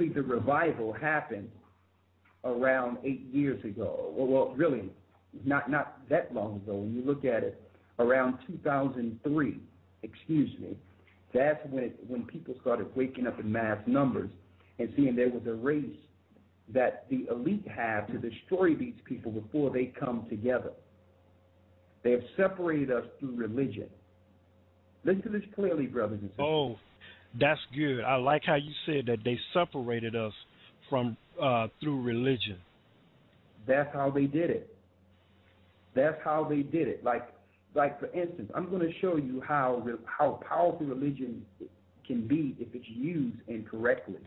the revival happened around 8 years ago. Well, really, not that long ago. When you look at it, around 2003, that's when people started waking up in mass numbers and seeing there was a race that the elite have to destroy these people before they come together. They have separated us through religion. Listen to this clearly, brothers and sisters. Oh, that's good. I like how you said that they separated us from through religion. That's how they did it. That's how they did it. Like for instance, I'm going to show you how powerful religion can be if it's used incorrectly.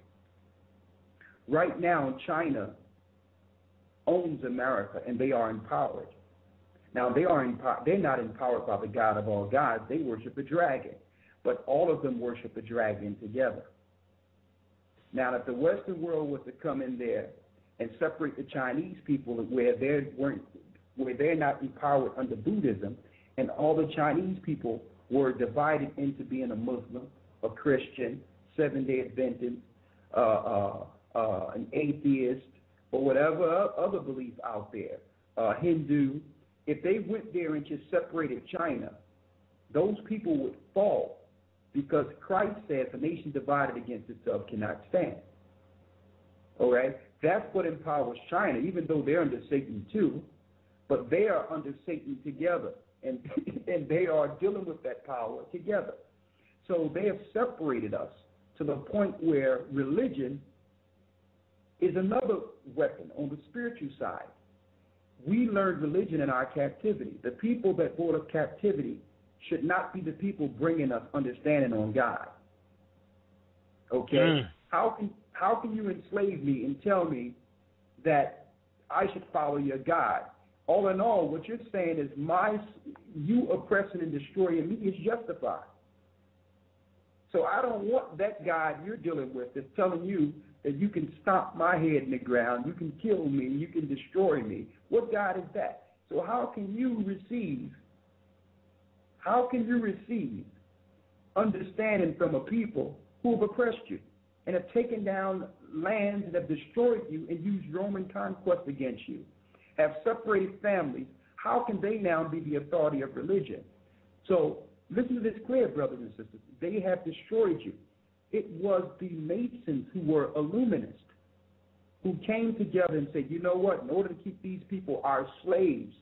Right now, China owns America, and they are empowered. Now, they're not empowered by the God of all gods. They worship a dragon, but all of them worship a dragon together. Now, if the Western world was to come in there and separate the Chinese people where they're not empowered under Buddhism, and all the Chinese people were divided into being a Muslim, a Christian, Seventh-day Adventist, an atheist, or whatever other belief out there, Hindu, if they went there and just separated China, those people would fall, because Christ says a nation divided against itself cannot stand. All right? That's what empowers China, even though they're under Satan too, but they are under Satan together, and they are dealing with that power together. So they have separated us to the point where religion is another weapon on the spiritual side. We learned religion in our captivity. The people that brought us captivity should not be the people bringing us understanding on God. Okay? How can you enslave me and tell me that I should follow your God? All in all, what you're saying is you oppressing and destroying me is justified. So I don't want that God you're dealing with that's telling you that you can stomp my head in the ground, you can kill me, you can destroy me. What God is that? So how can you receive understanding from a people who have oppressed you and have taken down lands and have destroyed you and used Roman conquest against you, have separated families? How can they now be the authority of religion? So listen to this clear, brothers and sisters. They have destroyed you. It was the Masons who were Illuminists who came together and said, you know what, in order to keep these people our slaves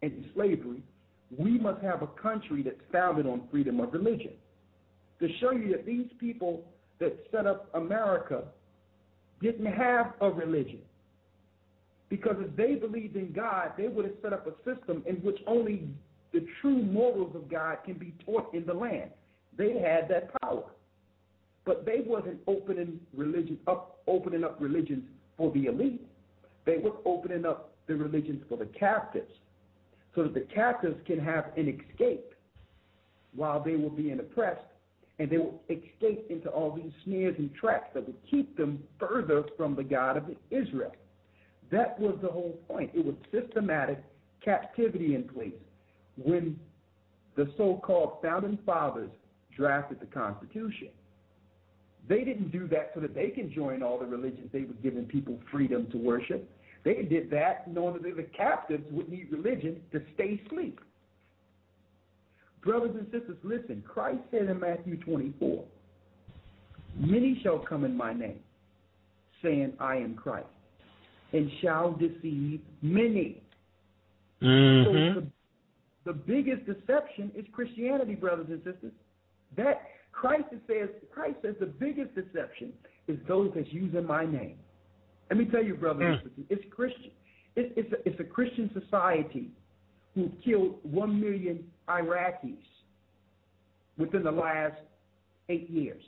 in slavery, we must have a country that's founded on freedom of religion. To show you that these people that set up America didn't have a religion. Because if they believed in God, they would have set up a system in which only the true morals of God can be taught in the land. They had that power. But they wasn't opening up religions for the elite. They were opening up the religions for the captives, so that the captives can have an escape while they were being oppressed, and they would escape into all these snares and traps that would keep them further from the God of Israel. That was the whole point. It was systematic captivity in place when the so-called founding fathers drafted the Constitution. They didn't do that so that they can join all the religions they were giving people freedom to worship. They did that knowing that the captives would need religion to stay asleep. Brothers and sisters, listen. Christ said in Matthew 24, many shall come in my name, saying, I am Christ, and shall deceive many. So the biggest deception is Christianity, brothers and sisters. That Christ says the biggest deception is those that's using my name. Let me tell you, brothers and sisters, it's Christian. It's a Christian society who killed 1 million Iraqis within the last 8 years.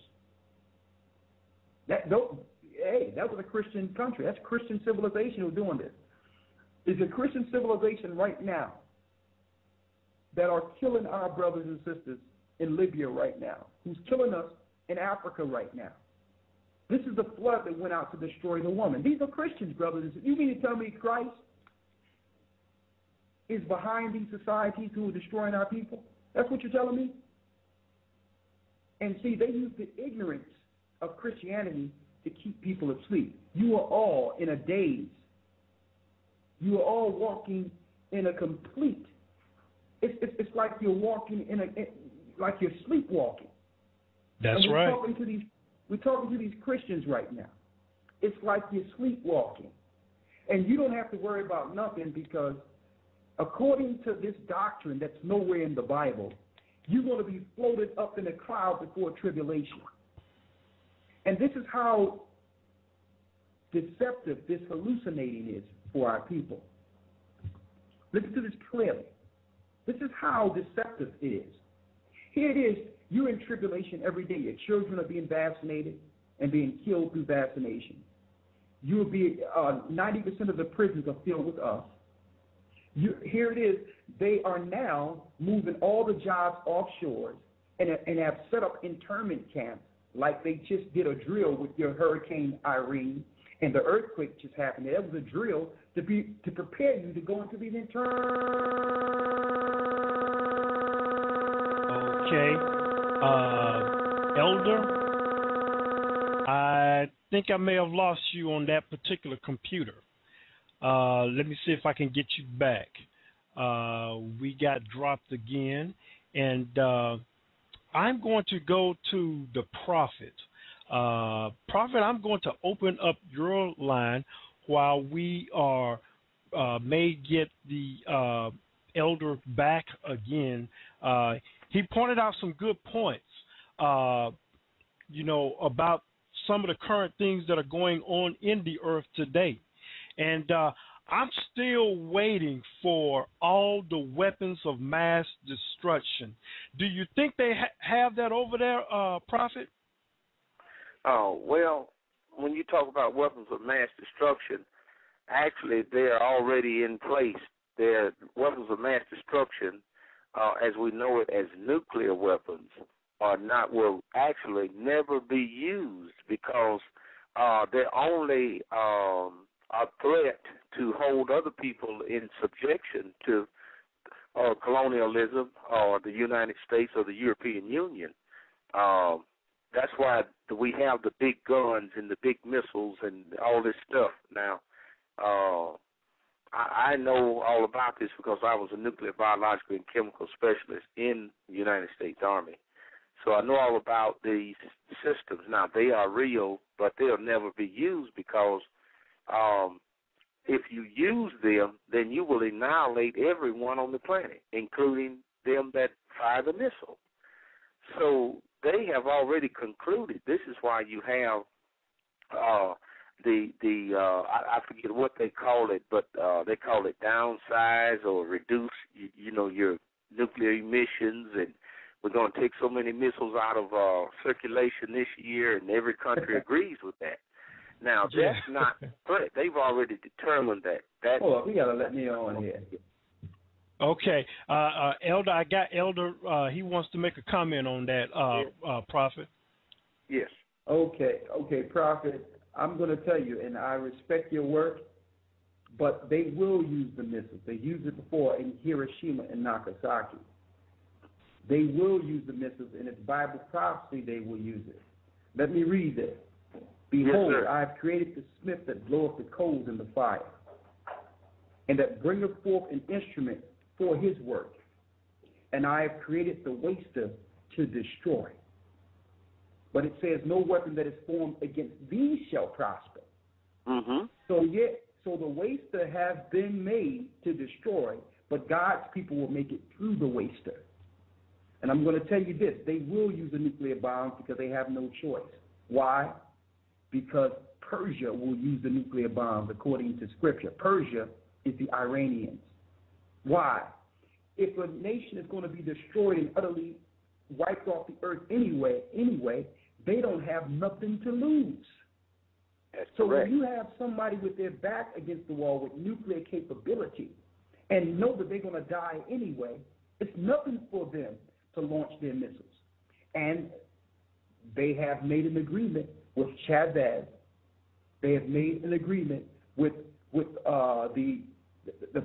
That was a Christian country. That's Christian civilization who's doing this. It's a Christian civilization right now that are killing our brothers and sisters in Libya right now, who's killing us in Africa right now. This is the flood that went out to destroy the woman. These are Christians, brothers and sisters. You mean to tell me Christ is behind these societies who are destroying our people? That's what you're telling me? And see, they use the ignorance of Christianity to keep people asleep. You are all in a daze. You are all walking in a complete. It's like you're walking like you're sleepwalking. That's and right. We're talking to these Christians right now. It's like you're sleepwalking. And you don't have to worry about nothing because according to this doctrine that's nowhere in the Bible, you're going to be floated up in a cloud before tribulation. And this is how deceptive this hallucinating is for our people. Listen to this clearly. This is how deceptive it is. Here it is. You're in tribulation every day. Your children are being vaccinated and being killed through vaccination. You will be 90% of the prisons are filled with us. Here it is. They are now moving all the jobs offshore and have set up internment camps like they just did a drill with your Hurricane Irene and the earthquake just happened. That was a drill to prepare you to go into these Okay. Elder, I think I may have lost you on that particular computer. Let me see if I can get you back. We got dropped again, and I'm going to go to the Prophet. Prophet, I'm going to open up your line while we may get the elder back again. He pointed out some good points, about some of the current things that are going on in the earth today. And I'm still waiting for all the weapons of mass destruction. Do you think they have that over there, Prophet? Oh, well, when you talk about weapons of mass destruction, actually they're already in place. They're weapons of mass destruction, as we know it as nuclear weapons, will actually never be used because they're only a threat to hold other people in subjection to colonialism or the United States or the European Union. That's why we have the big guns and the big missiles and all this stuff now. I know all about this because I was a nuclear, biological, and chemical specialist in the United States Army. So I know all about these systems. Now, they are real, but they'll never be used because if you use them, then you will annihilate everyone on the planet, including them that fire the missile. So they have already concluded. This is why you have I forget what they call it, but they call it downsize or reduce, your nuclear emissions, and we're going to take so many missiles out of circulation this year, and every country agrees with that. Now, that's not correct. They've already determined that. Hold on, you got to let me on here. Okay. Elder, I got Elder. He wants to make a comment on that, Prophet. Yes. Okay, Prophet. I'm going to tell you, and I respect your work, but they will use the missiles. They used it before in Hiroshima and Nagasaki. They will use the missiles, and it's Bible prophecy they will use it. Let me read this. Behold, yes, I have created the smith that bloweth the coals in the fire, and that bringeth forth an instrument for his work. And I have created the waster to destroy. But it says, no weapon that is formed against these shall prosper. Mm-hmm. So the waster has been made to destroy, but God's people will make it through the waster. And I'm going to tell you this, they will use a nuclear bomb because they have no choice. Why? Because Persia will use the nuclear bombs according to Scripture. Persia is the Iranians. Why? If a nation is going to be destroyed and utterly wiped off the earth anyway, they don't have nothing to lose. That's so correct. When you have somebody with their back against the wall with nuclear capability and know that they're going to die anyway, it's nothing for them to launch their missiles. And they have made an agreement with Chavez. They have made an agreement with the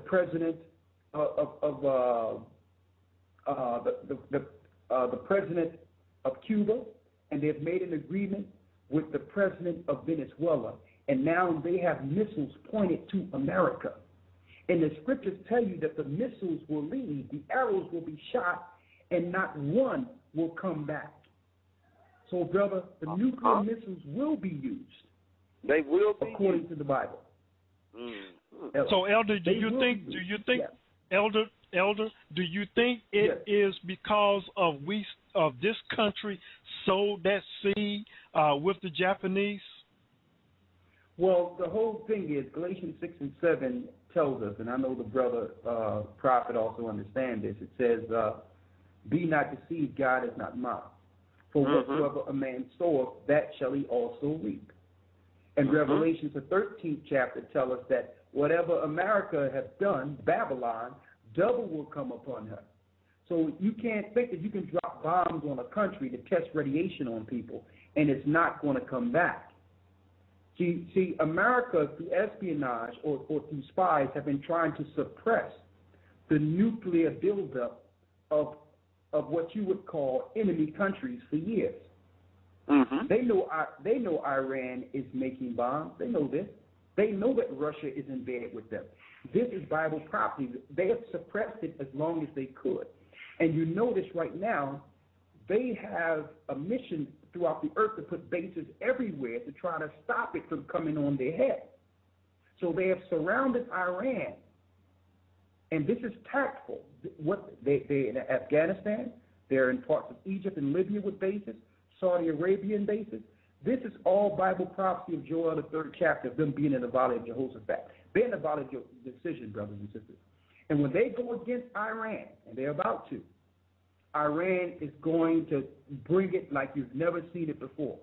president the president of Cuba, and they've made an agreement with the president of Venezuela, and now they have missiles pointed to America. And the scriptures tell you that the missiles will leave, the arrows will be shot, and not one will come back. So, brother, the nuclear missiles will be used. They will be according to the Bible. So, Elder, do you think, yes. Elder, do you think it is because of this country sowed that seed with the Japanese? Well, the whole thing is Galatians 6 and 7 tells us, and I know the brother prophet also understands this. It says, "Be not deceived, God is not mocked. For whatsoever a man soweth, that shall he also reap." And Revelations, the 13th chapter, tells us that whatever America has done, Babylon, double will come upon her. So you can't think that you can drop bombs on a country to test radiation on people, and it's not going to come back. See, America, through espionage or through spies, have been trying to suppress the nuclear buildup of what you would call enemy countries for years. They know Iran is making bombs. They know this. They know that Russia is in bed with them. This is Bible prophecy. They have suppressed it as long as they could. And you notice right now, they have a mission throughout the earth to put bases everywhere to try to stop it from coming on their head. So they have surrounded Iran. And this is tactful. They're in Afghanistan. They're in parts of Egypt and Libya with bases, Saudi Arabian bases. This is all Bible prophecy of Joel, the 3rd chapter, of them being in the valley of Jehoshaphat. They're in the valley of decision, brothers and sisters. And when they go against Iran, and they're about to, Iran is going to bring it like you've never seen it before.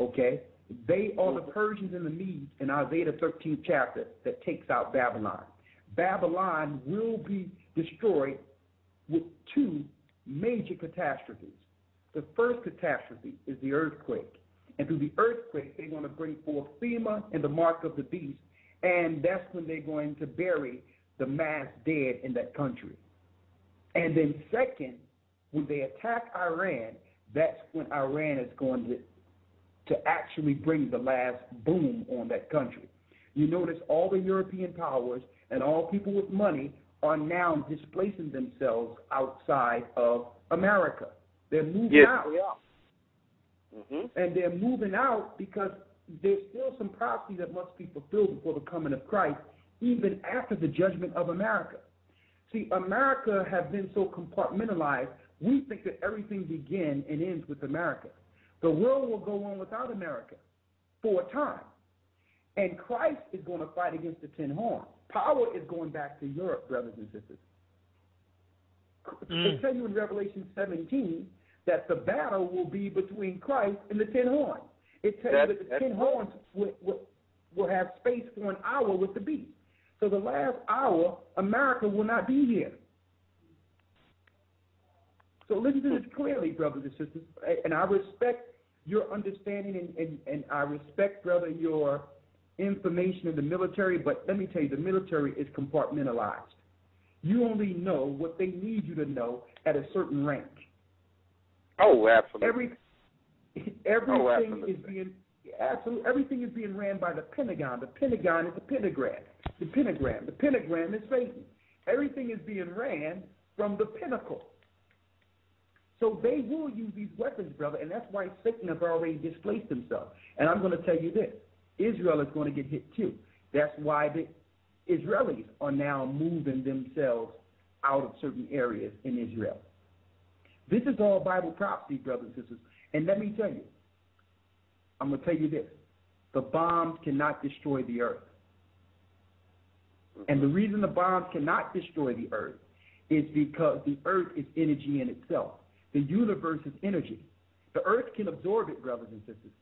Okay? They are the Persians and the Medes in Isaiah, the 13th chapter, that takes out Babylon. Babylon will be destroyed with 2 major catastrophes. The first catastrophe is the earthquake. And through the earthquake, they're going to bring forth FEMA and the mark of the beast, and that's when they're going to bury the mass dead in that country. And then second, when they attack Iran, that's when Iran is going to actually bring the last boom on that country. You notice all the European powers and all people with money are now displacing themselves outside of America. They're moving out. And they're moving out because there's still some prophecy that must be fulfilled before the coming of Christ, even after the judgment of America. See, America has been so compartmentalized, we think that everything begins and ends with America. The world will go on without America for a time. And Christ is going to fight against the 10 horns. Power is going back to Europe, brothers and sisters. They tell you in Revelation 17 that the battle will be between Christ and the 10 horns. It tells you that the 10 horns will have space for an hour with the beast. So the last hour, America will not be here. So listen to this clearly, brothers and sisters. And I respect your understanding and I respect, brother, your information in the military. But let me tell you, the military is compartmentalized. You only know what they need you to know at a certain rank. Oh, absolutely. Everything is being ran by the Pentagon. The Pentagon is the pentagram. The pentagram is Satan. Everything is being ran from the pinnacle. So they will use these weapons, brother, and that's why Satan have already displaced himself. And I'm going to tell you this. Israel is going to get hit too. That's why the Israelis are now moving themselves out of certain areas in Israel. This is all Bible prophecy, brothers and sisters. And let me tell you, I'm going to tell you this. The bombs cannot destroy the earth. And the reason the bombs cannot destroy the earth is because the earth is energy in itself. The universe is energy. The earth can absorb it, brothers and sisters.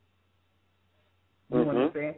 You understand?